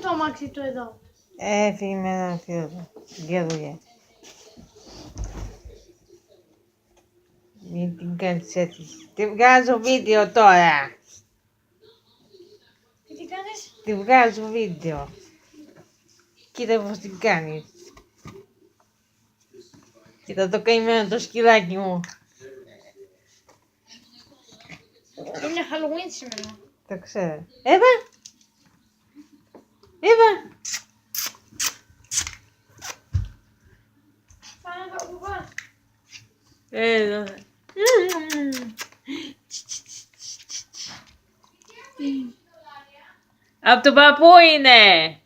το αμάξι του εδώ. Έφυγε με έναν φίλο του για δουλειά. Μην την κάνεις έτσι. Τη βγάζω βίντεο τώρα. Τι κάνεις? Τη βγάζω βίντεο. Κοίτα πώς την κάνεις. Κοίτα το καημένο το σκυλάκι μου. Είναι Halloween σήμερα. Το ξέρω. Εύα! Εύα! Πάμε να το πας. Εδώ. Απ' τον παππού είναι.